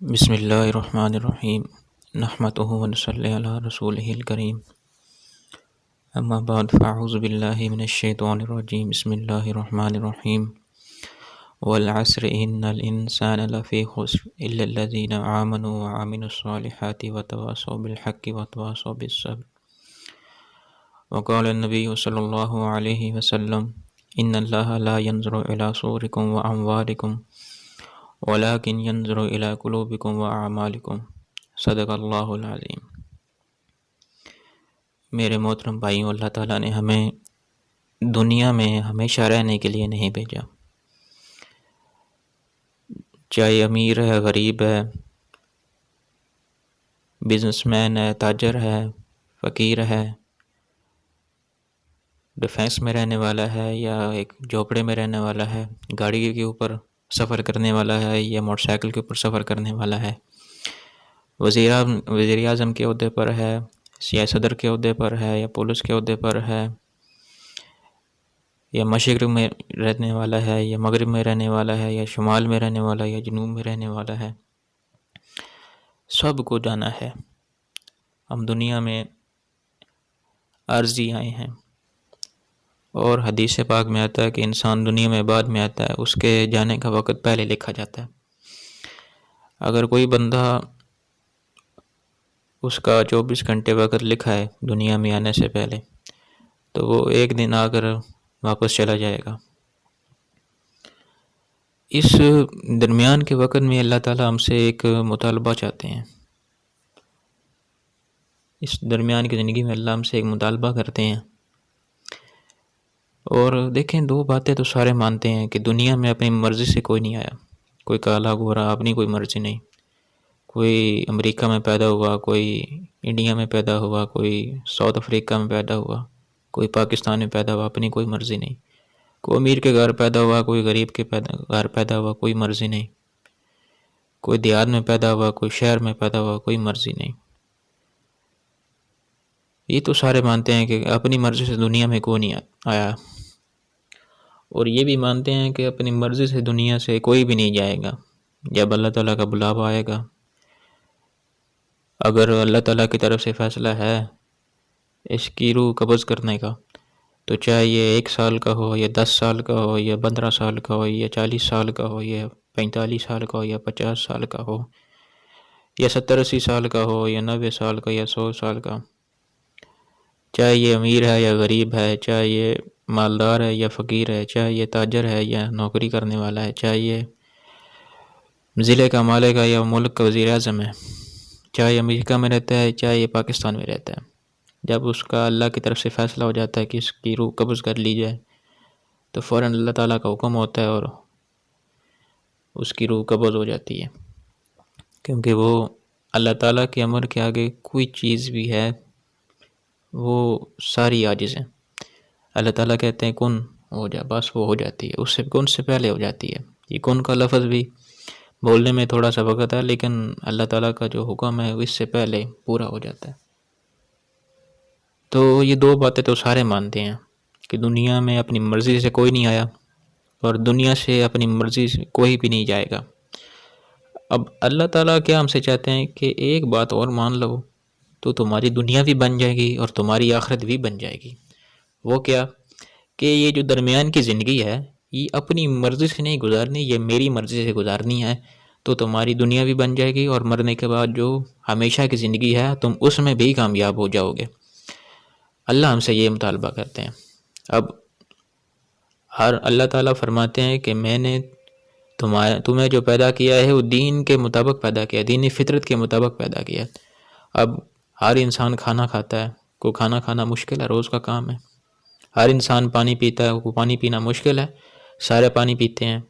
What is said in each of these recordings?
بسم اللہ الرحمن الرحیم نحمدہ ونصلی علی رسولہ الکریم اما بعد فاعوذ باللہ من الشیطان الرجیم بسم اللہ الرحمن الرحیم والعصر ان الانسان لفی خسر الا الذین آمنوا وعملوا الصالحات وتواصوا بالحق وتواصوا بالصبر وقال النبی صلی اللہ علیہ وسلم ان اللہ لا ينظر الى صورکم واموالکم وَلَكِنْ يَنْظُرُ إِلَىٰ قُلُوبِكُمْ وَأَعْمَالِكُمْ صدق اللہ العظیم۔ میرے محترم بھائیوں، اللہ تعالیٰ نے ہمیں دنیا میں ہمیشہ رہنے کے لیے نہیں بھیجا، چاہے امیر ہے، غریب ہے، بزنس مین ہے، تاجر ہے، فقیر ہے، ڈیفینس میں رہنے والا ہے یا ایک جھوپڑے میں رہنے والا ہے، گاڑی کے اوپر سفر کرنے والا ہے یا موٹر سائیکل کے اوپر سفر کرنے والا ہے، وزیر اعظم کے عہدے پر ہے یا صدر کے عہدے پر ہے یا پولیس کے عہدے پر ہے یا مشرق میں رہنے والا ہے یا مغرب میں رہنے والا ہے یا شمال میں رہنے والا ہے یا جنوب میں رہنے والا ہے، سب کو جانا ہے۔ ہم دنیا میں عارضی آئے ہیں، اور حدیث پاک میں آتا ہے کہ انسان دنیا میں بعد میں آتا ہے، اس کے جانے کا وقت پہلے لکھا جاتا ہے۔ اگر کوئی بندہ اس کا 24 گھنٹے وقت لکھا ہے دنیا میں آنے سے پہلے، تو وہ ایک دن آ کر واپس چلا جائے گا۔ اس درمیان کے وقت میں اللہ تعالیٰ ہم سے ایک مطالبہ چاہتے ہیں، اس درمیان کی زندگی میں اللہ ہم سے ایک مطالبہ کرتے ہیں۔ اور دیکھیں، دو باتیں تو سارے مانتے ہیں کہ دنیا میں اپنی مرضی سے کوئی نہیں آیا، کوئی کالا گورا اپنی کوئی مرضی نہیں، کوئی امریکہ میں پیدا ہوا، کوئی انڈیا میں پیدا ہوا، کوئی ساؤتھ افریقہ میں پیدا ہوا، کوئی پاکستان میں پیدا ہوا، اپنی کوئی مرضی نہیں، کوئی امیر کے گھر پیدا ہوا، کوئی غریب کے گھر پیدا ہوا، کوئی مرضی نہیں، کوئی دیہات میں پیدا ہوا، کوئی شہر میں پیدا ہوا، کوئی مرضی نہیں۔ یہ تو سارے مانتے ہیں کہ اپنی مرضی سے دنیا میں کوئی نہیں آیا، اور یہ بھی مانتے ہیں کہ اپنی مرضی سے دنیا سے کوئی بھی نہیں جائے گا جب اللہ تعالیٰ کا بلاوا آئے گا۔ اگر اللہ تعالیٰ کی طرف سے فیصلہ ہے اس کی روح قبض کرنے کا، تو چاہے یہ 1 سال کا ہو یا 10 سال کا ہو یا 15 سال کا ہو یا 40 سال کا ہو یا 45 سال کا ہو یا 50 سال کا ہو یا 70-80 سال کا ہو یا 90 سال کا یا 100 سال کا، چاہے یہ امیر ہے یا غریب ہے، چاہے یہ مالدار ہے یا فقیر ہے، چاہے یہ تاجر ہے یا نوکری کرنے والا ہے، چاہے یہ ضلع کا مالک ہے یا ملک کا وزیر اعظم ہے، چاہے امریکہ میں رہتا ہے چاہے یہ پاکستان میں رہتا ہے، جب اس کا اللہ کی طرف سے فیصلہ ہو جاتا ہے کہ اس کی روح قبض کر لی جائے، تو فوراً اللہ تعالیٰ کا حکم ہوتا ہے اور اس کی روح قبض ہو جاتی ہے، کیونکہ وہ اللہ تعالیٰ کے امر کے آگے کوئی چیز بھی ہے وہ ساری عاجز ہیں۔ اللہ تعالیٰ کہتے ہیں کن ہو جا، بس وہ ہو جاتی ہے، اس سے کن سے پہلے ہو جاتی ہے۔ یہ کن کا لفظ بھی بولنے میں تھوڑا سا وقت ہے، لیکن اللہ تعالیٰ کا جو حکم ہے اس سے پہلے پورا ہو جاتا ہے۔ تو یہ دو باتیں تو سارے مانتے ہیں کہ دنیا میں اپنی مرضی سے کوئی نہیں آیا اور دنیا سے اپنی مرضی سے کوئی بھی نہیں جائے گا۔ اب اللہ تعالیٰ کیا ہم سے چاہتے ہیں کہ ایک بات اور مان لو تو تمہاری دنیا بھی بن جائے گی اور تمہاری آخرت بھی بن جائے گی۔ وہ کیا کہ یہ جو درمیان کی زندگی ہے یہ اپنی مرضی سے نہیں گزارنی، یہ میری مرضی سے گزارنی ہے، تو تمہاری دنیا بھی بن جائے گی اور مرنے کے بعد جو ہمیشہ کی زندگی ہے تم اس میں بھی کامیاب ہو جاؤ گے۔ اللہ ہم سے یہ مطالبہ کرتے ہیں۔ اب اللہ تعالیٰ فرماتے ہیں کہ میں نے تمہیں جو پیدا کیا ہے وہ دین کے مطابق پیدا کیا، دینی فطرت کے مطابق پیدا کیا۔ اب ہر انسان کھانا کھاتا ہے، کو کھانا کھانا مشکل ہے، روز کا کام ہے۔ ہر انسان پانی پیتا ہے، کو پانی پینا مشکل ہے، سارے پانی پیتے ہیں۔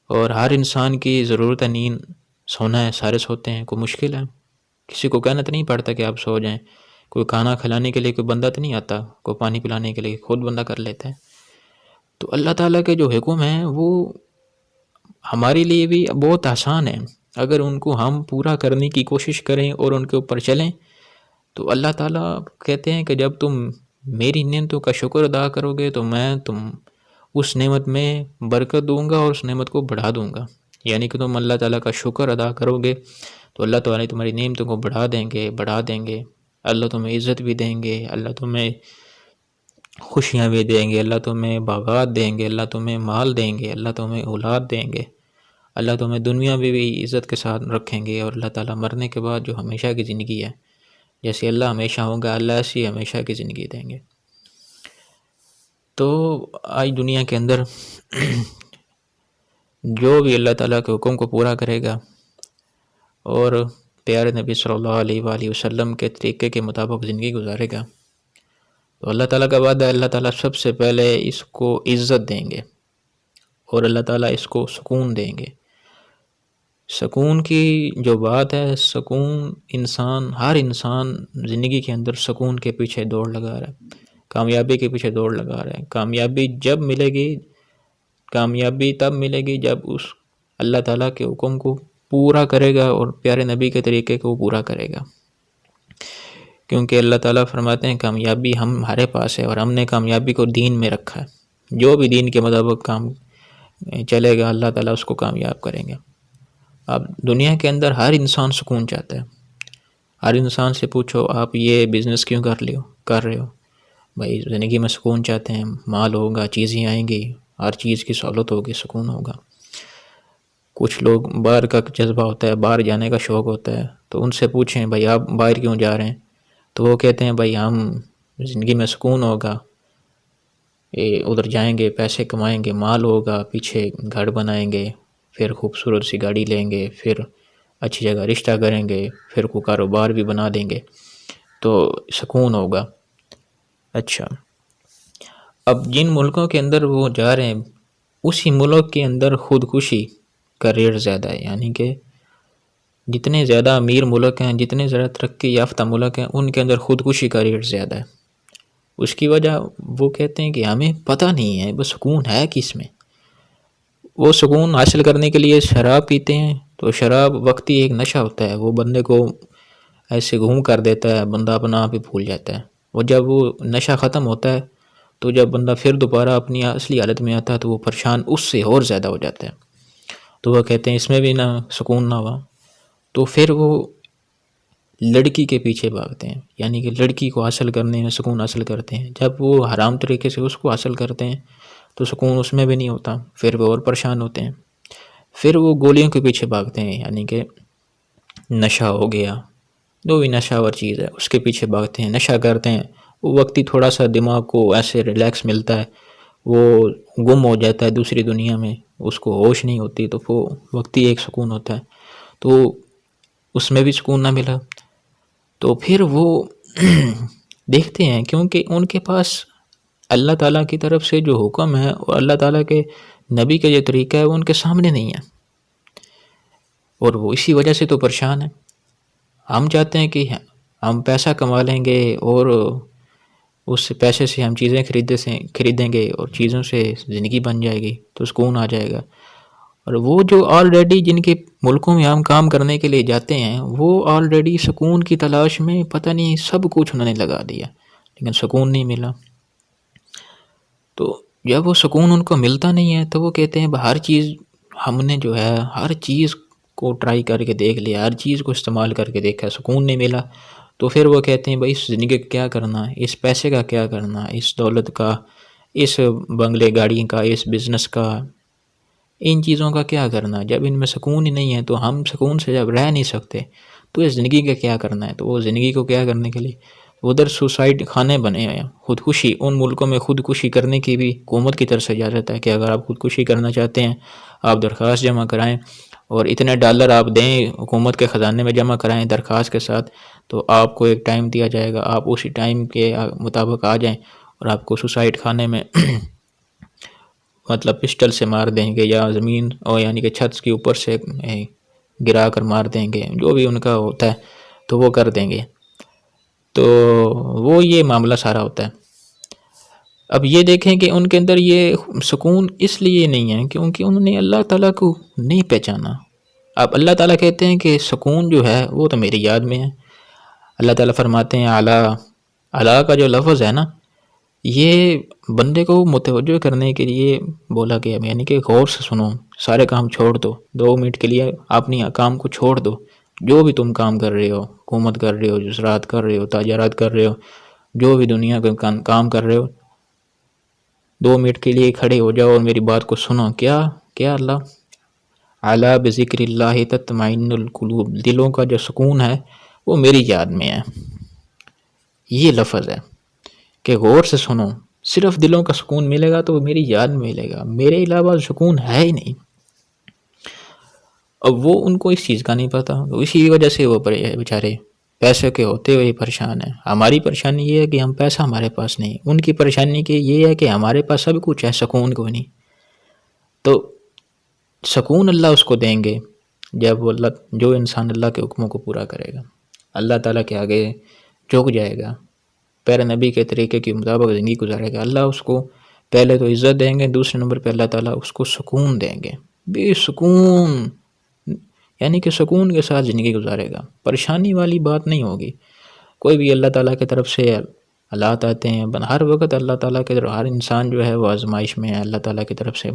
اور ہر انسان کی ضرورت ہے نیند، سونا ہے، سارے سوتے ہیں، کو مشکل ہے، کسی کو کہنا تو نہیں پڑتا کہ آپ سو جائیں، کوئی کھانا کھلانے کے لیے کوئی بندہ تو نہیں آتا، کوئی پانی پلانے کے لیے خود بندہ کر لیتا ہے۔ تو اللہ تعالیٰ کے جو حکم ہیں وہ ہمارے لیے بھی بہت آسان ہیں، اگر ان کو ہم پورا کرنے کی کوشش کریں اور ان کے اوپر چلیں تو اللہ تعالیٰ کہتے ہیں کہ جب تم میری نعمتوں کا شکر ادا کرو گے تو میں تم اس نعمت میں برکت دوں گا اور اس نعمت کو بڑھا دوں گا۔ یعنی کہ تم اللہ تعالیٰ کا شکر ادا کرو گے تو اللہ تعالیٰ تمہاری نعمتوں کو بڑھا دیں گے. اللہ تمہیں عزت بھی دیں گے، اللہ تمہیں خوشیاں بھی دیں گے، اللہ تمہیں باغات دیں گے، اللہ تمہیں مال دیں گے، اللہ تمہیں اولاد دیں گے، اللہ تمہیں دنیا میں بھی عزت کے ساتھ رکھیں گے. اور اللہ تعالیٰ مرنے کے بعد جو ہمیشہ کی زندگی ہے، جیسے اللہ ہمیشہ ہوگا، اللہ ایسی ہمیشہ کی زندگی دیں گے. تو آج دنیا کے اندر جو بھی اللہ تعالیٰ کے حکم کو پورا کرے گا اور پیارے نبی صلی اللہ علیہ وآلہ وسلم کے طریقے کے مطابق زندگی گزارے گا تو اللہ تعالیٰ کا وعدہ ہے، اللہ تعالیٰ سب سے پہلے اس کو عزت دیں گے اور اللہ تعالیٰ اس کو سکون دیں گے. سکون کی جو بات ہے، سکون ہر انسان زندگی کے اندر سکون کے پیچھے دوڑ لگا رہا ہے، کامیابی کے پیچھے دوڑ لگا رہا ہے. کامیابی جب ملے گی، کامیابی تب ملے گی جب اس اللہ تعالیٰ کے حکم کو پورا کرے گا اور پیارے نبی کے طریقے کو پورا کرے گا. کیونکہ اللہ تعالیٰ فرماتے ہیں کامیابی ہمارے پاس ہے اور ہم نے کامیابی کو دین میں رکھا ہے. جو بھی دین کے مطابق کام چلے گا اللہ تعالیٰ اس کو کامیاب کریں گے. اب دنیا کے اندر ہر انسان سکون چاہتا ہے. ہر انسان سے پوچھو آپ یہ بزنس کیوں کر رہے ہو؟ بھائی زندگی میں سکون چاہتے ہیں، مال ہوگا، چیزیں آئیں گی، ہر چیز کی سہولت ہوگی، سکون ہوگا. کچھ لوگ باہر کا جذبہ ہوتا ہے، باہر جانے کا شوق ہوتا ہے، تو ان سے پوچھیں بھائی آپ باہر کیوں جا رہے ہیں؟ تو وہ کہتے ہیں بھائی ہم زندگی میں سکون ہوگا، ادھر جائیں گے، پیسے کمائیں گے، مال ہوگا، پیچھے گھر بنائیں گے، پھر خوبصورت سی گاڑی لیں گے، پھر اچھی جگہ رشتہ کریں گے، پھر کوئی کاروبار بھی بنا دیں گے تو سکون ہوگا. اچھا، اب جن ملکوں کے اندر وہ جا رہے ہیں اسی ملک کے اندر خودکشی کا ریٹ زیادہ ہے. یعنی کہ جتنے زیادہ امیر ملک ہیں، جتنے زیادہ ترقی یافتہ ملک ہیں، ان کے اندر خودکشی کا ریٹ زیادہ ہے. اس کی وجہ وہ کہتے ہیں کہ ہمیں پتہ نہیں ہے وہ سکون ہے کس میں. وہ سکون حاصل کرنے کے لیے شراب پیتے ہیں، تو شراب وقتی ایک نشہ ہوتا ہے، وہ بندے کو ایسے گھوم کر دیتا ہے، بندہ اپنا آپ ہی بھول جاتا ہے. اور جب وہ نشہ ختم ہوتا ہے تو جب بندہ پھر دوبارہ اپنی اصلی حالت میں آتا ہے تو وہ پریشان اس سے اور زیادہ ہو جاتا ہے. تو وہ کہتے ہیں اس میں بھی نہ سکون نہ ہوا، تو پھر وہ لڑکی کے پیچھے بھاگتے ہیں. یعنی کہ لڑکی کو حاصل کرنے میں سکون حاصل کرتے ہیں. جب وہ حرام طریقے سے اس کو حاصل کرتے ہیں تو سکون اس میں بھی نہیں ہوتا، پھر وہ اور پریشان ہوتے ہیں. پھر وہ گولیوں کے پیچھے بھاگتے ہیں، یعنی کہ نشہ ہو گیا، جو بھی نشہ ور چیز ہے اس کے پیچھے بھاگتے ہیں، نشہ کرتے ہیں. وہ وقتی تھوڑا سا دماغ کو ایسے ریلیکس ملتا ہے، وہ گم ہو جاتا ہے دوسری دنیا میں، اس کو ہوش نہیں ہوتی، تو وہ وقتی ایک سکون ہوتا ہے. تو اس میں بھی سکون نہ ملا تو پھر وہ دیکھتے ہیں، کیونکہ ان کے پاس اللہ تعالیٰ کی طرف سے جو حکم ہے اور اللہ تعالیٰ کے نبی کا جو طریقہ ہے وہ ان کے سامنے نہیں ہے، اور وہ اسی وجہ سے تو پریشان ہیں. ہم چاہتے ہیں کہ ہم پیسہ کما لیں گے اور اس پیسے سے ہم چیزیں خریدیں گے اور چیزوں سے زندگی بن جائے گی تو سکون آ جائے گا. اور وہ جو آلریڈی جن کے ملکوں میں ہم کام کرنے کے لیے جاتے ہیں، وہ آلریڈی سکون کی تلاش میں پتہ نہیں سب کچھ انہوں نے لگا دیا، لیکن سکون نہیں ملا. تو جب وہ سکون ان کو ملتا نہیں ہے تو وہ کہتے ہیں ہر چیز ہم نے جو ہے ہر چیز کو ٹرائی کر کے دیکھ لیا، ہر چیز کو استعمال کر کے دیکھا، سکون نہیں ملا. تو پھر وہ کہتے ہیں بھائی اس زندگی کا کیا کرنا، اس پیسے کا کیا کرنا، اس دولت کا، اس بنگلے گاڑی کا، اس بزنس کا، ان چیزوں کا کیا کرنا؟ جب ان میں سکون ہی نہیں ہے تو ہم سکون سے جب رہ نہیں سکتے تو اس زندگی کا کیا کرنا ہے؟ تو وہ زندگی کو کیا کرنے کے لیے ادھر سوسائڈ خانے بنے ہوئے ہیں. خودکشی ان ملکوں میں خودکشی کرنے کی بھی حکومت کی طرف سے اجازت ہے کہ اگر آپ خودکشی کرنا چاہتے ہیں آپ درخواست جمع کرائیں اور اتنے ڈالر آپ دیں حکومت کے خزانے میں جمع کرائیں درخواست کے ساتھ، تو آپ کو ایک ٹائم دیا جائے گا، آپ اسی ٹائم کے مطابق آ جائیں اور آپ کو سوسائڈ خانے میں مطلب پسٹل سے مار دیں گے یا زمین اور یعنی کہ چھت کے اوپر سے گرا کر مار دیں گے، جو بھی ان کا ہوتا ہے تو وہ کر دیں گے. تو وہ یہ معاملہ سارا ہوتا ہے. اب یہ دیکھیں کہ ان کے اندر یہ سکون اس لیے نہیں ہے کیونکہ انہوں نے اللہ تعالیٰ کو نہیں پہچانا. اب اللہ تعالیٰ کہتے ہیں کہ سکون جو ہے وہ تو میری یاد میں ہے. اللہ تعالیٰ فرماتے ہیں اعلیٰ کا جو لفظ ہے نا، یہ بندے کو متوجہ کرنے کے لیے بولا گیا، یعنی کہ غور سے سنو، سارے کام چھوڑ دو، 2 منٹ کے لیے اپنی کام کو چھوڑ دو، جو بھی تم کام کر رہے ہو، حکومت کر رہے ہو، زراعت کر رہے ہو، تجارت کر رہے ہو، جو بھی دنیا کا کام کر رہے ہو، 2 منٹ کے لیے کھڑے ہو جاؤ اور میری بات کو سنو۔ کیا اللہ اعلیٰ بذکر اللہ تطمئن القلوب، دلوں کا جو سکون ہے وہ میری یاد میں ہے۔ یہ لفظ ہے کہ غور سے سنو، صرف دلوں کا سکون ملے گا تو وہ میری یاد میں ملے گا، میرے علاوہ سکون ہے ہی نہیں۔ اب وہ ان کو اس چیز کا نہیں پتا، اسی وجہ سے وہ بیچارے پیسے کے ہوتے ہوئے پریشان ہیں۔ ہماری پریشانی یہ ہے کہ ہم پیسہ ہمارے پاس نہیں، ان کی پریشانی کہ یہ ہے کہ ہمارے پاس سب کچھ ہے، سکون کوئی نہیں۔ تو سکون اللہ اس کو دیں گے جب وہ جو انسان اللہ کے حکموں کو پورا کرے گا، اللہ تعالیٰ کے آگے جھک جائے گا، پیارے نبی کے طریقے کے مطابق زندگی گزارے گا، اللہ اس کو پہلے تو عزت دیں گے، دوسرے نمبر پہ اللہ تعالیٰ اس کو سکون دیں گے، بے سکون، یعنی کہ سکون کے ساتھ زندگی گزارے گا، پریشانی والی بات نہیں ہوگی۔ کوئی بھی اللہ تعالیٰ کی طرف سے حالات آتے ہیں، ہر وقت اللہ تعالیٰ کے طرف، ہر انسان جو ہے وہ آزمائش میں ہے، اللہ تعالیٰ کی طرف سے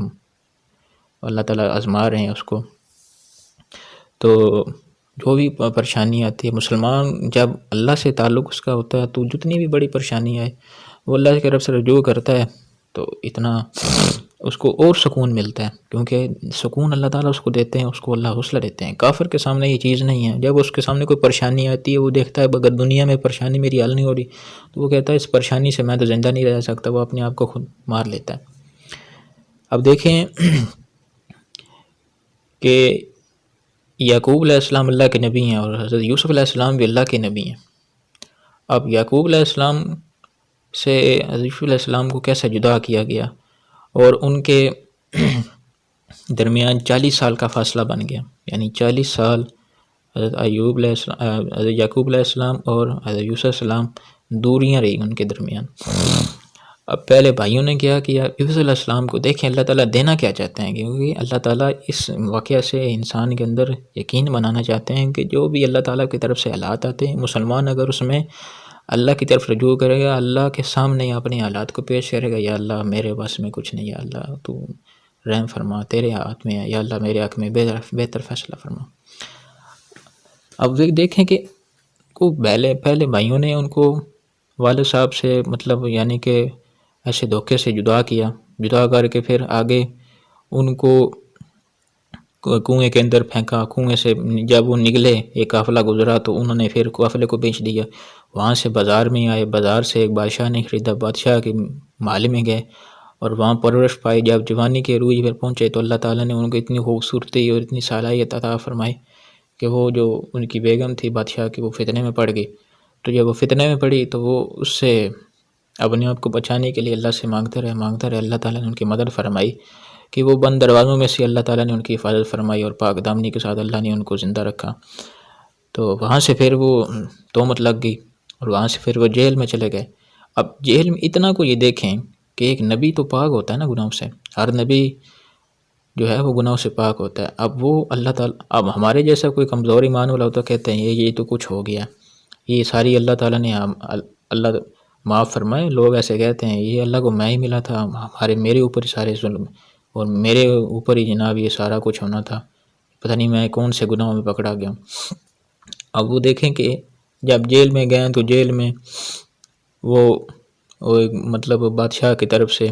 اللہ تعالیٰ آزما رہے ہیں اس کو۔ تو جو بھی پریشانی آتی ہے، مسلمان جب اللہ سے تعلق اس کا ہوتا ہے تو جتنی بھی بڑی پریشانی آئے وہ اللہ کی طرف سے رجوع کرتا ہے تو اتنا اس کو اور سکون ملتا ہے، کیونکہ سکون اللہ تعالیٰ اس کو دیتے ہیں، اس کو اللہ حوصلہ دیتے ہیں۔ کافر کے سامنے یہ چیز نہیں ہے، جب اس کے سامنے کوئی پریشانی آتی ہے وہ دیکھتا ہے اگر دنیا میں پریشانی میری حل نہیں ہو رہی تو وہ کہتا ہے اس پریشانی سے میں تو زندہ نہیں رہ سکتا، وہ اپنے آپ کو خود مار لیتا ہے۔ اب دیکھیں کہ یعقوب علیہ السلام اللہ کے نبی ہیں اور حضرت یوسف علیہ السلام بھی اللہ کے نبی ہیں۔ اب یعقوب علیہ السلام سے حضرت یوسف علیہ السلام کو کیسے جدا کیا گیا اور ان کے درمیان 40 سال کا فاصلہ بن گیا، یعنی 40 سال حضرت یعقوب علیہ السلام اور حضرت یوسف علیہ السلام دوریاں رہی ان کے درمیان۔ اب پہلے بھائیوں نے کیا کیا، یوسف علیہ السلام کو دیکھیں اللہ تعالیٰ دینا کیا چاہتے ہیں، کیونکہ اللہ تعالیٰ اس واقعہ سے انسان کے اندر یقین بنانا چاہتے ہیں کہ جو بھی اللہ تعالیٰ کی طرف سے حالات آتے ہیں، مسلمان اگر اس میں اللہ کی طرف رجوع کرے گا، اللہ کے سامنے اپنے حالات کو پیش کرے گا، یا اللہ میرے بس میں کچھ نہیں، یا اللہ تو رحم فرما، تیرے ہاتھ میں ہے، یا اللہ میرے حق میں بہتر فیصلہ فرما۔ اب دیکھیں کہ پہلے بھائیوں نے ان کو والد صاحب سے مطلب یعنی کہ ایسے دھوکے سے جدا کر کے پھر آگے ان کو کنویں کے اندر پھینکا، کنویں سے جب وہ نکلے ایک قافلہ گزرا تو انہوں نے پھر قافلے کو بیچ دیا، وہاں سے بازار میں آئے، بازار سے ایک بادشاہ نے خریدا، بادشاہ کے محل میں گئے اور وہاں پرورش پائی، جب جوانی کے عروج پر پہنچے تو اللہ تعالیٰ نے ان کو اتنی خوبصورتی اور اتنی صلاحیت عطا فرمائی کہ وہ جو ان کی بیگم تھی بادشاہ کی وہ فتنے میں پڑ گئی۔ تو جب وہ فتنے میں پڑی تو وہ اس سے اپنے آپ کو بچانے کے لیے اللہ سے مانگتے رہے، اللہ تعالیٰ نے ان کی مدد فرمائی کہ وہ بند دروازوں میں سے اللہ تعالیٰ نے ان کی حفاظت فرمائی اور پاک دامنی کے ساتھ اللہ نے ان کو زندہ رکھا۔ تو وہاں سے پھر وہ تہمت لگ گئی اور وہاں سے پھر وہ جیل میں چلے گئے۔ اب جیل میں اتنا کو یہ دیکھیں کہ ایک نبی تو پاک ہوتا ہے نا گناہوں سے، ہر نبی جو ہے وہ گناہوں سے پاک ہوتا ہے۔ اب وہ اللہ تعالیٰ، اب ہمارے جیسا کوئی کمزور ایمان والا ہوتا کہتے ہیں یہ تو کچھ ہو گیا، یہ ساری اللہ تعالیٰ نے اللہ معاف فرمائے، لوگ ایسے کہتے ہیں یہ اللہ کو میں ہی ملا تھا، میرے اوپر سارے ظلم اور میرے اوپر ہی جناب یہ سارا کچھ ہونا تھا، پتہ نہیں میں کون سے گناہوں میں پکڑا گیا ہوں۔ اب وہ دیکھیں کہ جب جیل میں گئے تو جیل میں وہ مطلب بادشاہ کی طرف سے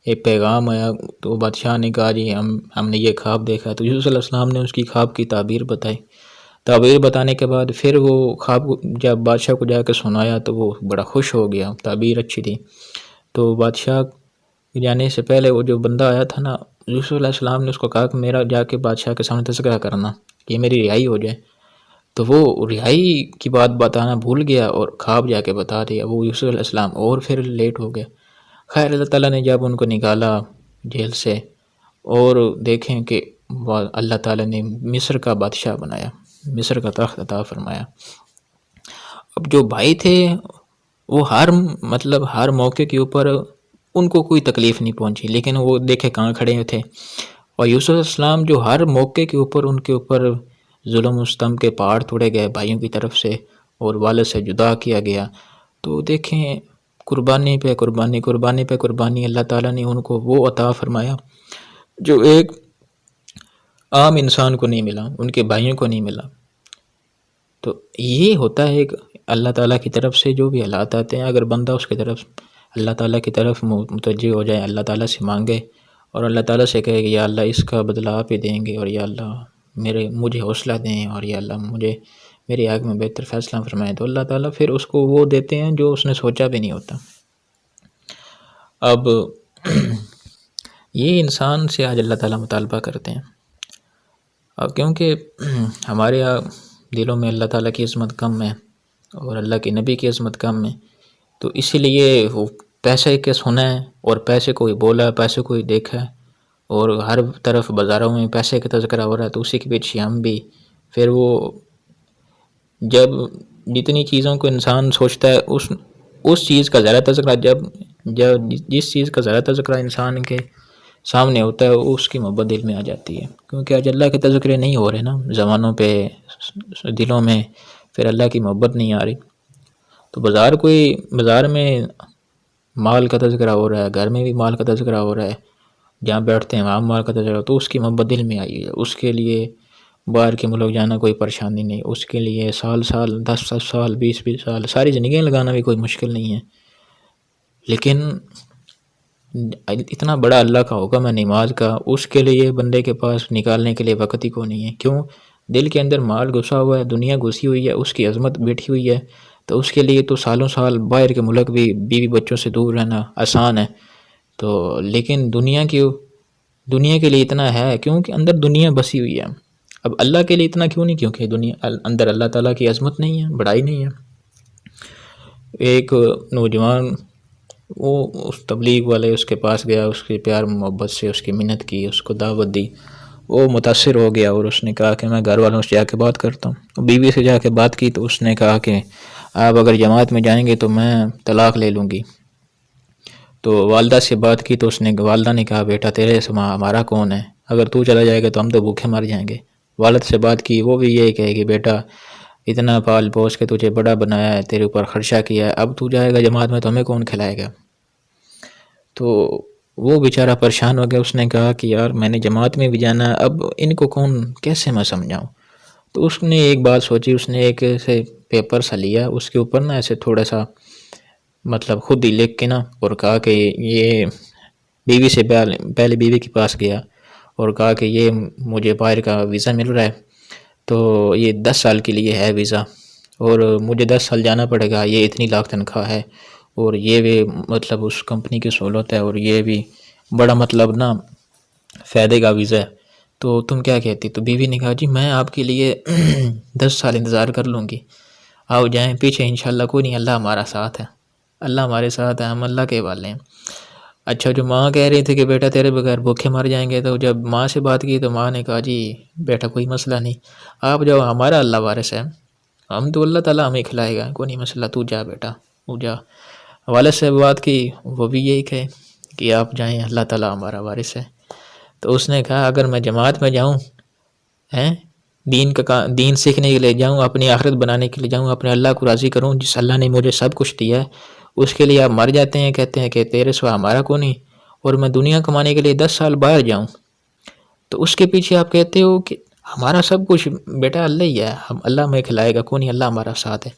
ایک پیغام آیا، تو بادشاہ نے کہا جی ہم نے یہ خواب دیکھا، تو یوسف علیہ السلام نے اس کی خواب کی تعبیر بتائی۔ تعبیر بتانے کے بعد پھر وہ خواب جب بادشاہ کو جا کے سنایا تو وہ بڑا خوش ہو گیا، تعبیر اچھی تھی۔ تو بادشاہ جانے سے پہلے وہ جو بندہ آیا تھا نا، یوسف علیہ السلام نے اس کو کہا کہ میرا جا کے بادشاہ کے سامنے تذکرہ کرنا کہ میری رہائی ہو جائے، تو وہ رہائی کی بات بتانا بھول گیا اور خواب جا کے بتا دیا، وہ یوسف علیہ السلام اور پھر لیٹ ہو گیا۔ خیر اللہ تعالیٰ نے جب ان کو نکالا جیل سے اور دیکھیں کہ اللہ تعالیٰ نے مصر کا بادشاہ بنایا، مصر کا تخت عطا فرمایا۔ اب جو بھائی تھے وہ ہر موقع کے اوپر ان کو کوئی تکلیف نہیں پہنچی، لیکن وہ دیکھے کہاں کھڑے تھے، اور یوسف علیہ السلام جو ہر موقع کے اوپر ان کے اوپر ظلم و ستم کے پہاڑ توڑے گئے بھائیوں کی طرف سے اور والد سے جدا کیا گیا، تو دیکھیں قربانی پہ قربانی، قربانی پہ قربانی اللہ تعالیٰ نے ان کو وہ عطا فرمایا جو ایک عام انسان کو نہیں ملا، ان کے بھائیوں کو نہیں ملا۔ تو یہ ہوتا ہے ایک اللہ تعالیٰ کی طرف سے جو بھی حالات آتے ہیں، اگر بندہ اس کی طرف اللہ تعالیٰ کی طرف متوجہ ہو جائے، اللہ تعالیٰ سے مانگے اور اللہ تعالیٰ سے کہے کہ یا اللہ اس کا بدلہ آپ ہی دیں گے، اور یا اللہ مجھے حوصلہ دیں، اور یا اللہ مجھے میرے حق میں بہتر فیصلہ فرمائیں، تو اللہ تعالیٰ پھر اس کو وہ دیتے ہیں جو اس نے سوچا بھی نہیں ہوتا۔ اب یہ انسان سے آج اللہ تعالیٰ مطالبہ کرتے ہیں، اب کیونکہ ہمارے یہاں دلوں میں اللہ تعالیٰ کی عظمت کم ہے اور اللہ کے نبی کی عظمت کم ہے، تو اسی لیے وہ پیسے کے سنا ہے، اور پیسے کو ہی بولا، پیسے کو ہی دیکھا ہے، اور ہر طرف بازاروں میں پیسے کا تذکرہ ہو رہا ہے، تو اسی کے پیچھے ہم بھی پھر وہ جب جتنی چیزوں کو انسان سوچتا ہے اس چیز کا زیادہ تذکرہ جب جس چیز کا زیادہ تذکرہ انسان کے سامنے ہوتا ہے اس کی محبت دل میں آ جاتی ہے، کیونکہ آج اللہ کے تذکرے نہیں ہو رہے نا زبانوں پہ، دلوں میں پھر اللہ کی محبت نہیں آ رہی۔ تو بازار میں مال کا تذکرہ ہو رہا ہے، گھر میں بھی مال کا تذکرہ ہو رہا ہے، جہاں بیٹھتے ہیں وہاں مال کا تذکرہ، تو اس کی محبت دل میں آئی ہے، اس کے لیے باہر کے ملک جانا کوئی پریشانی نہیں، اس کے لیے سال 10 سال 20 سال ساری زندگیاں لگانا بھی کوئی مشکل نہیں ہے۔ لیکن اتنا بڑا اللہ کا حکم ہے نماز کا، اس کے لیے بندے کے پاس نکالنے کے لیے وقت ہی کو نہیں ہے۔ کیوں؟ دل کے اندر مال گھسا ہوا ہے، دنیا گھسی ہوئی ہے، اس کی عظمت بیٹھی ہوئی ہے، تو اس کے لیے تو سالوں سال باہر کے ملک بھی بیوی بچوں سے دور رہنا آسان ہے، تو لیکن دنیا کے لیے اتنا ہے کیونکہ اندر دنیا بسی ہوئی ہے۔ اب اللہ کے لیے اتنا کیوں نہیں؟ کیونکہ دنیا اندر اللہ تعالیٰ کی عظمت نہیں ہے، بڑائی نہیں ہے۔ ایک نوجوان وہ اس تبلیغ والے اس کے پاس گیا، اس کے پیار محبت سے اس کی منت کی، اس کو دعوت دی، وہ متاثر ہو گیا اور اس نے کہا کہ میں گھر والوں سے جا کے بات کرتا ہوں۔ بیوی سے جا کے بات کی تو اس نے کہا کہ آپ اگر جماعت میں جائیں گے تو میں طلاق لے لوں گی۔ تو والدہ سے بات کی تو والدہ نے کہا بیٹا تیرے سے ہمارا کون ہے، اگر تو چلا جائے گا تو ہم تو بھوکے مر جائیں گے۔ والد سے بات کی، وہ بھی یہی کہے کہ بیٹا اتنا پال پوس کے تجھے بڑا بنایا ہے، تیرے اوپر خرچہ کیا ہے، اب تو جائے گا جماعت میں تو ہمیں کون کھلائے گا؟ تو وہ بیچارہ پریشان ہو گیا، اس نے کہا کہ یار میں نے جماعت میں بھی جانا ہے، اب ان کو کیسے میں سمجھاؤں؟ تو اس نے ایک بات سوچی، اس نے ایک ایسے پیپر سا لیا، اس کے اوپر نا ایسے تھوڑا سا مطلب خود ہی لکھ کے نا، اور کہا کہ یہ بیوی سے پہلے بیوی کے پاس گیا اور کہا کہ یہ مجھے باہر کا ویزا مل رہا ہے، تو یہ 10 سال کے لیے ہے ویزا، اور مجھے 10 سال جانا پڑے گا، یہ اتنی لاکھ تنخواہ ہے، اور یہ بھی مطلب اس کمپنی کی سہولت ہے، اور یہ بھی بڑا مطلب نا فائدے کا ویزا ہے، تو تم کیا کہتی؟ تو بیوی نے کہا جی میں آپ کے لیے 10 سال انتظار کر لوں گی، آؤ جائیں پیچھے، انشاءاللہ کوئی نہیں، اللہ ہمارا ساتھ ہے، اللہ ہمارے ساتھ ہے، ہم اللہ کے والے ہیں۔ اچھا جو ماں کہہ رہی تھی کہ بیٹا تیرے بغیر بھوکے مر جائیں گے، تو جب ماں سے بات کی تو ماں نے کہا جی بیٹا کوئی مسئلہ نہیں، آپ جاؤ، ہمارا اللہ وارث ہے، ہم تو اللہ تعالیٰ ہمیں کھلائے گا، کوئی نہیں مسئلہ، تو جا بیٹا تو جا۔ والد سے بات کی، وہ بھی یہی کہے کہ آپ جائیں، اللہ تعالیٰ ہمارا وارث ہے۔ تو اس نے کہا اگر میں جماعت میں جاؤں، دین سیکھنے کے لیے جاؤں، اپنی آخرت بنانے کے لیے جاؤں، اپنے اللہ کو راضی کروں، جس اللہ نے مجھے سب کچھ دیا ہے، اس کے لیے آپ مر جاتے ہیں، کہتے ہیں کہ تیرے سوا ہمارا کون نہیں، اور میں دنیا کمانے کے لیے 10 سال باہر جاؤں، تو اس کے پیچھے آپ کہتے ہو کہ ہمارا سب کچھ بیٹا اللہ ہی ہے، ہم اللہ میں کھلائے گا، کون نہیں، اللہ ہمارا ساتھ ہے۔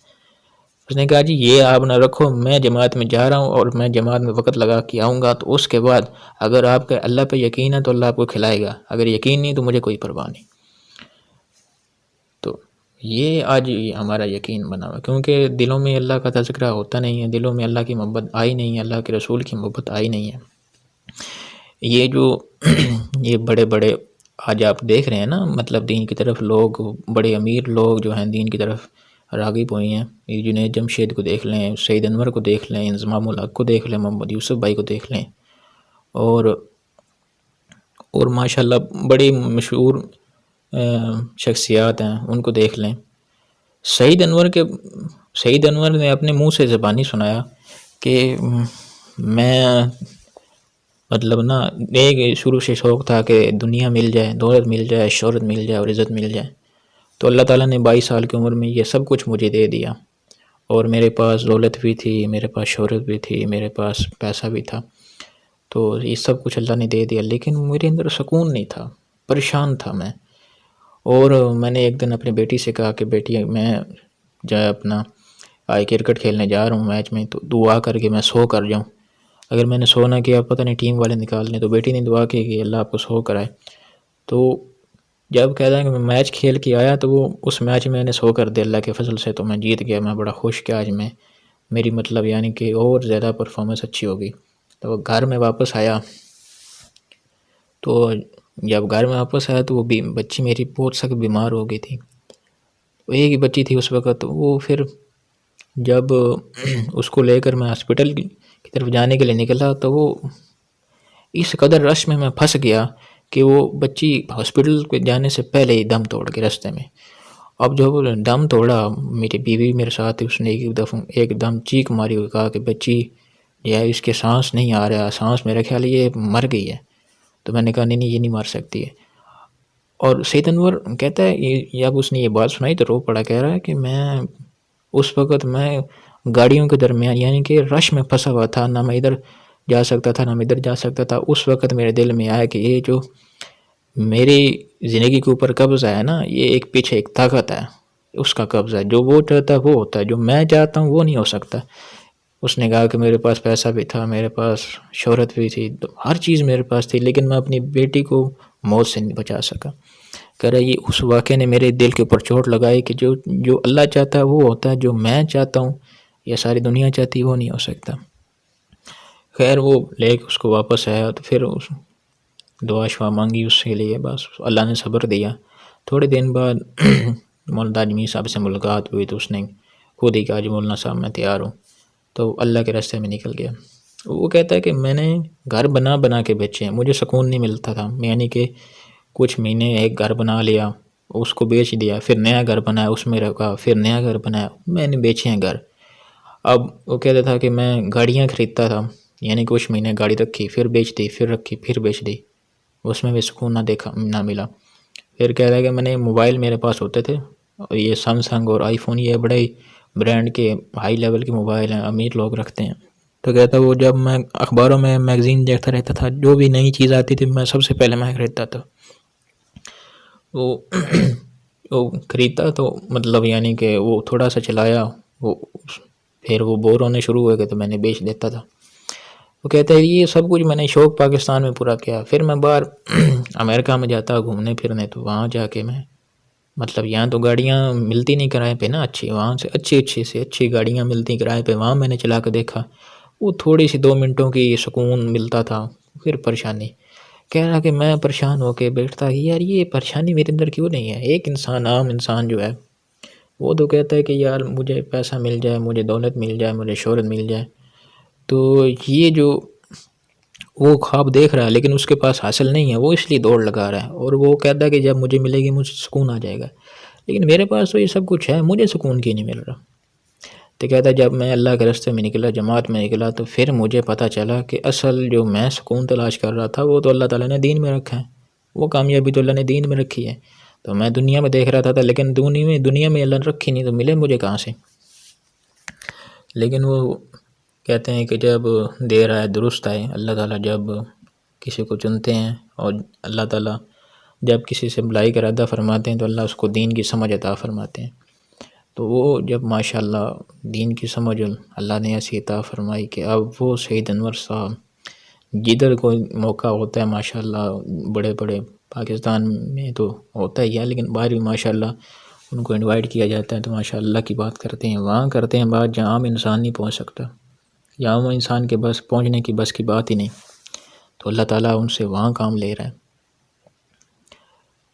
اس نے کہا جی یہ آپ نہ رکھو، میں جماعت میں جا رہا ہوں اور میں جماعت میں وقت لگا کے آؤں گا، تو اس کے بعد اگر آپ کا اللہ پہ یقین ہے تو اللہ آپ کو کھلائے گا، اگر یقین نہیں تو مجھے کوئی پرواہ نہیں۔ تو یہ آج ہمارا یقین بنا ہوا، کیونکہ دلوں میں اللہ کا تذکرہ ہوتا نہیں ہے، دلوں میں اللہ کی محبت آئی نہیں ہے، اللہ کے رسول کی محبت آئی نہیں ہے۔ یہ جو یہ بڑے بڑے آج آپ دیکھ رہے ہیں نا، مطلب دین کی طرف لوگ، بڑے امیر لوگ جو ہیں دین کی طرف راغب ہوئی ہیں، یہ جنید جمشید کو دیکھ لیں، سعید انور کو دیکھ لیں، انضمام الحق کو دیکھ لیں، محمد یوسف بھائی کو دیکھ لیں، اور ماشاءاللہ بڑی مشہور شخصیات ہیں، ان کو دیکھ لیں۔ سعید انور نے اپنے منہ سے زبانی سنایا کہ میں مطلب نا ایک شروع سے شوق تھا کہ دنیا مل جائے، دولت مل جائے، شہرت مل جائے اور عزت مل جائے، تو اللہ تعالیٰ نے 22 سال کی عمر میں یہ سب کچھ مجھے دے دیا، اور میرے پاس دولت بھی تھی، میرے پاس شہرت بھی تھی، میرے پاس پیسہ بھی تھا، تو یہ سب کچھ اللہ نے دے دیا، لیکن میرے اندر سکون نہیں تھا، پریشان تھا میں۔ اور میں نے ایک دن اپنی بیٹی سے کہا کہ بیٹی میں جو ہے اپنا آئی کرکٹ کھیلنے جا رہا ہوں میچ میں، تو دعا کر کے میں سو کر جاؤں، اگر میں نے سو نہ کیا پتہ نہیں ٹیم والے نکال لیں۔ تو بیٹی نے دعا کی کہ اللہ آپ کو سو کرائے۔ تو جب کہتا ہے کہ میں میچ کھیل کے آیا تو وہ اس میچ میں نے سو کر دیا اللہ کے فضل سے، تو میں جیت گیا، میں بڑا خوش کیا آج میں، میری مطلب یعنی کہ اور زیادہ پرفارمنس اچھی ہوگی۔ تو گھر میں واپس آیا، تو جب گھر میں واپس آیا تو وہ بچی میری بہت سخت بیمار ہو گئی تھی، ایک ہی بچی تھی اس وقت۔ وہ پھر جب اس کو لے کر میں ہاسپٹل کی طرف جانے کے لیے نکلا تو وہ اس قدر رش میں پھنس گیا کہ وہ بچی ہاسپٹل کے جانے سے پہلے ہی دم توڑ کے راستے میں۔ اب جب دم توڑا، میری بیوی میرے ساتھ، اس نے ایک دم چیخ ماری ہوئی، کہا کہ بچی یہ اس کے سانس نہیں آ رہا، سانس میرا خیال یہ مر گئی ہے۔ تو میں نے کہا نہیں یہ نہیں مر سکتی ہے۔ اور سید انور کہتا ہے جب اس نے یہ بات سنائی تو رو پڑا، کہہ رہا ہے کہ میں اس وقت میں گاڑیوں کے درمیان یعنی کہ رش میں پھنسا ہوا تھا، نہ میں ادھر جا سکتا تھا نہ میں ادھر جا سکتا تھا۔ اس وقت میرے دل میں آیا کہ یہ جو میری زندگی کے اوپر قبضہ ہے نا، یہ ایک پیچھے ایک طاقت ہے، اس کا قبضہ ہے، جو وہ چاہتا ہے وہ ہوتا ہے، جو میں چاہتا ہوں وہ نہیں ہو سکتا۔ اس نے کہا کہ میرے پاس پیسہ بھی تھا، میرے پاس شہرت بھی تھی، ہر چیز میرے پاس تھی، لیکن میں اپنی بیٹی کو موت سے نہیں بچا سکا۔ کہہ رہا یہ اس واقعے نے میرے دل کے اوپر چوٹ لگائی کہ جو اللہ چاہتا ہے وہ ہوتا ہے، جو میں چاہتا ہوں یا ساری دنیا چاہتی ہے وہ نہیں ہو سکتا۔ خیر وہ لے کے اس کو واپس آیا، تو پھر دعا شعا مانگی اس کے لیے، بس اللہ نے صبر دیا۔ تھوڑے دن بعد مولانا اجمی صاحب سے ملاقات ہوئی تو اس نے خود ہی کہا جی مولانا صاحب میں تیار ہوں، تو اللہ کے راستے میں نکل گیا۔ وہ کہتا ہے کہ میں نے گھر بنا کے بیچے ہیں، مجھے سکون نہیں ملتا تھا، یعنی کہ کچھ مہینے ایک گھر بنا لیا، اس کو بیچ دیا، پھر نیا گھر بنایا، اس میں رکھا، پھر نیا گھر بنایا، میں نے بیچے ہیں گھر۔ اب وہ کہتا تھا کہ میں گاڑیاں خریدتا تھا، یعنی کچھ مہینے گاڑی رکھی، پھر بیچ دی، پھر رکھی، پھر بیچ دی، اس میں بھی سکون نہ ملا۔ پھر کہہ رہا ہے کہ میں نے موبائل میرے پاس ہوتے تھے، اور یہ سیمسنگ اور آئی فون یہ بڑے برانڈ کے ہائی لیول کے موبائل ہیں، امیر لوگ رکھتے ہیں۔ تو کہتا وہ جب میں اخباروں میں میگزین دیکھتا رہتا تھا، جو بھی نئی چیز آتی تھی میں سب سے پہلے میں خریدتا تھا۔ وہ خریدتا تو مطلب یعنی کہ وہ تھوڑا سا چلایا، پھر وہ بور ہونے شروع ہوئے گئے تو میں نے بیچ دیتا تھا۔ وہ کہتا ہے یہ سب کچھ میں نے شوق پاکستان میں پورا کیا، پھر میں باہر امریکہ میں جاتا گھومنے پھرنے، تو وہاں جا کے میں مطلب یہاں تو گاڑیاں ملتی نہیں کرائے پہ نا اچھی، وہاں سے اچھی گاڑیاں ملتی کرائے پہ، وہاں میں نے چلا کے دیکھا، وہ تھوڑی سی 2 منٹوں کی سکون ملتا تھا، پھر پریشانی۔ کہہ رہا کہ میں پریشان ہو کے بیٹھتا کہ یار یہ پریشانی میرے اندر کیوں نہیں ہے۔ ایک انسان عام انسان جو ہے وہ تو کہتا ہے کہ یار مجھے پیسہ مل جائے، مجھے دولت مل جائے، مجھے شہرت مل جائے، تو یہ جو وہ خواب دیکھ رہا ہے لیکن اس کے پاس حاصل نہیں ہے، وہ اس لیے دوڑ لگا رہا ہے، اور وہ کہتا ہے کہ جب مجھے ملے گی مجھے سکون آ جائے گا، لیکن میرے پاس تو یہ سب کچھ ہے، مجھے سکون کی نہیں مل رہا۔ تو کہتا ہے جب میں اللہ کے راستے میں نکلا، جماعت میں نکلا، تو پھر مجھے پتہ چلا کہ اصل جو میں سکون تلاش کر رہا تھا وہ تو اللہ تعالیٰ نے دین میں رکھا ہے، وہ کامیابی تو اللہ نے دین میں رکھی ہے، تو میں دنیا میں دیکھ رہا تھا لیکن دنیا میں اللہ نے رکھی نہیں، تو ملے مجھے کہاں سے۔ لیکن وہ کہتے ہیں کہ جب دیر آئے درست آئے، اللہ تعالیٰ جب کسی کو چنتے ہیں اور اللہ تعالیٰ جب کسی سے بھلائی کا ارادہ فرماتے ہیں تو اللہ اس کو دین کی سمجھ عطا فرماتے ہیں۔ تو وہ جب ماشاءاللہ دین کی سمجھ اللہ نے ایسی عطا فرمائی کہ اب وہ سید انور صاحب جدھر کوئی موقع ہوتا ہے ماشاءاللہ، بڑے پاکستان میں تو ہوتا ہی ہے لیکن باہر بھی ماشاءاللہ ان کو انوائٹ کیا جاتا ہے، تو ماشاءاللہ کی بات کرتے ہیں، وہاں کرتے ہیں بات جہاں عام انسان نہیں پہنچ سکتا، یا عام انسان کے بس پہنچنے کی بس کی بات ہی نہیں، تو اللہ تعالیٰ ان سے وہاں کام لے رہا ہے۔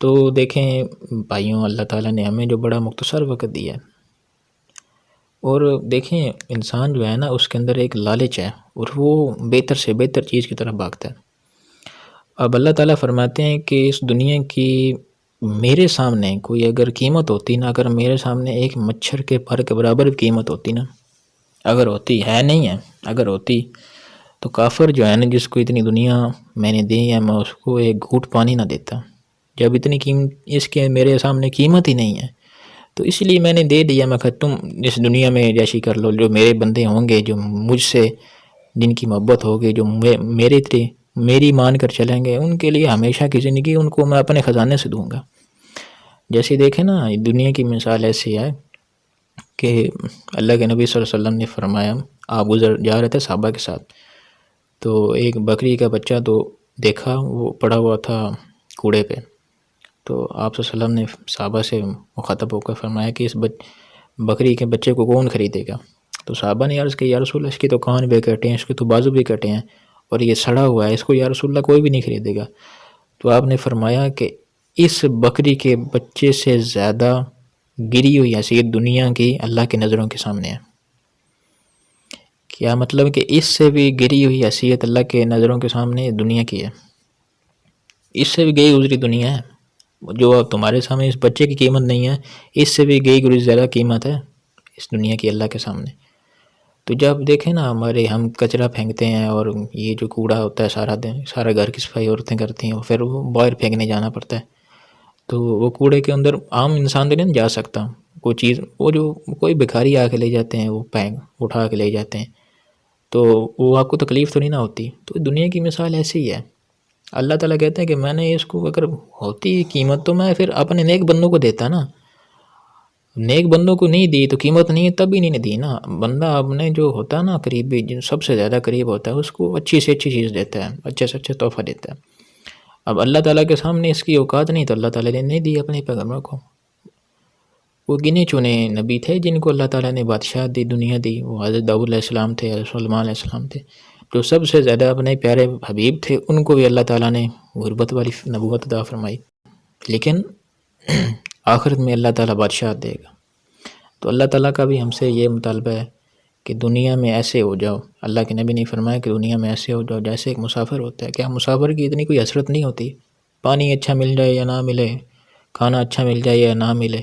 تو دیکھیں بھائیوں، اللہ تعالیٰ نے ہمیں جو بڑا مختصر وقت دیا ہے، اور دیکھیں انسان جو ہے نا اس کے اندر ایک لالچ ہے، اور وہ بہتر سے بہتر چیز کی طرف بھاگتا ہے۔ اب اللہ تعالیٰ فرماتے ہیں کہ اس دنیا کی میرے سامنے کوئی اگر قیمت ہوتی نا، اگر میرے سامنے ایک مچھر کے پر کے برابر قیمت ہوتی نا، اگر ہوتی ہے نہیں ہے، اگر ہوتی تو کافر جو ہے نا جس کو اتنی دنیا میں نے دی ہے، میں اس کو ایک گھوٹ پانی نہ دیتا۔ جب اتنی قیمت اس کے میرے سامنے قیمت ہی نہیں ہے تو اس لیے میں نے دے دیا، میں کہا تم اس دنیا میں جیسی کر لو، جو میرے بندے ہوں گے، جو مجھ سے جن کی محبت ہوگی، جو میری مان کر چلیں گے، ان کے لیے ہمیشہ کی زندگی ان کو میں اپنے خزانے سے دوں گا۔ جیسے دیکھیں نا، دنیا کی مثال ایسی ہے کہ اللہ کے نبی صلی اللہ علیہ وسلم نے فرمایا، آپ جا رہے تھے صحابہ کے ساتھ، تو ایک بکری کا بچہ تو دیکھا، وہ پڑا ہوا تھا کوڑے پہ، تو آپ صلی اللہ علیہ وسلم نے صحابہ سے مخاطب ہو کر فرمایا کہ اس بکری کے بچے کو کون خریدے گا؟ تو صحابہ نے عرض کیا، یا رسول اللہ، اس کے تو کان بھی کٹے ہیں، اس کے تو بازو بھی کٹے ہیں، اور یہ سڑا ہوا ہے، اس کو یا رسول اللہ کوئی بھی نہیں خریدے گا۔ تو آپ نے فرمایا کہ اس بکری کے بچے سے زیادہ گری ہوئی حیثیت دنیا کی اللہ کی نظروں کے سامنے ہے۔ کیا مطلب کہ اس سے بھی گری ہوئی حیثیت اللہ کے نظروں کے سامنے دنیا کی ہے، اس سے بھی گئی گزری دنیا ہے، جو اب تمہارے سامنے اس بچے کی قیمت نہیں ہے، اس سے بھی گئی گزری زیادہ قیمت ہے اس دنیا کی اللہ کے سامنے۔ تو جب دیکھیں نا، ہم کچرا پھینکتے ہیں، اور یہ جو کوڑا ہوتا ہے سارا گھر کی صفائی عورتیں کرتی ہیں، پھر وہ باہر پھینکنے جانا پڑتا ہے، تو وہ کوڑے کے اندر عام انسان تو نہیں جا سکتا، کوئی چیز، وہ جو کوئی بھکاری آ کے لے جاتے ہیں، وہ اٹھا کے لے جاتے ہیں، تو وہ آپ کو تکلیف تو نہیں نہ ہوتی۔ تو دنیا کی مثال ایسی ہی ہے، اللہ تعالیٰ کہتے ہیں کہ میں نے اس کو اگر ہوتی قیمت تو میں پھر اپنے نیک بندوں کو دیتا نا، نیک بندوں کو نہیں دی تو قیمت نہیں ہے، تب ہی نہیں دی نا۔ بندہ اپنے جو ہوتا ہے نا قریبی، جو سب سے زیادہ قریب ہوتا ہے، اس کو اچھی سے اچھی چیز دیتا ہے، اچھے سے اچھا تحفہ دیتا ہے۔ اب اللہ تعالیٰ کے سامنے اس کی اوقات نہیں، تو اللہ تعالیٰ نے نہیں دی اپنے پیغمبر کو۔ وہ گنے چنے نبی تھے جن کو اللہ تعالیٰ نے بادشاہ دی، دنیا دی، وہ حضرت داؤد علیہ السلام تھے، حضرت سلیمان علیہ السلام تھے، جو سب سے زیادہ اپنے پیارے حبیب تھے، ان کو بھی اللہ تعالیٰ نے غربت والی نبوت عطا فرمائی، لیکن آخرت میں اللہ تعالیٰ بادشاہ دے گا۔ تو اللہ تعالیٰ کا بھی ہم سے یہ مطالبہ ہے کہ دنیا میں ایسے ہو جاؤ، اللہ کے نبی نے فرمایا کہ دنیا میں ایسے ہو جاؤ جیسے ایک مسافر ہوتا ہے۔ کیا مسافر کی اتنی کوئی حسرت نہیں ہوتی؟ پانی اچھا مل جائے یا نہ ملے، کھانا اچھا مل جائے یا نہ ملے،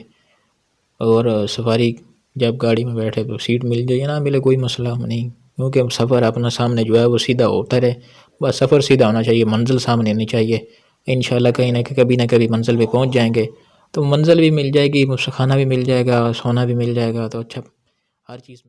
اور سفاری جب گاڑی میں بیٹھے تو سیٹ مل جائے یا نہ ملے، کوئی مسئلہ نہیں، کیونکہ سفر اپنا سامنے جو ہے وہ سیدھا ہوتا رہے، بس سفر سیدھا ہونا چاہیے، منزل سامنے ہونی چاہیے، انشاءاللہ کہیں نہ کبھی نہ کبھی منزل پہ پہنچ جائیں گے، تو منزل بھی مل جائے گی، کھانا بھی مل جائے گا، سونا بھی مل جائے گا، تو اچھا ہر چیز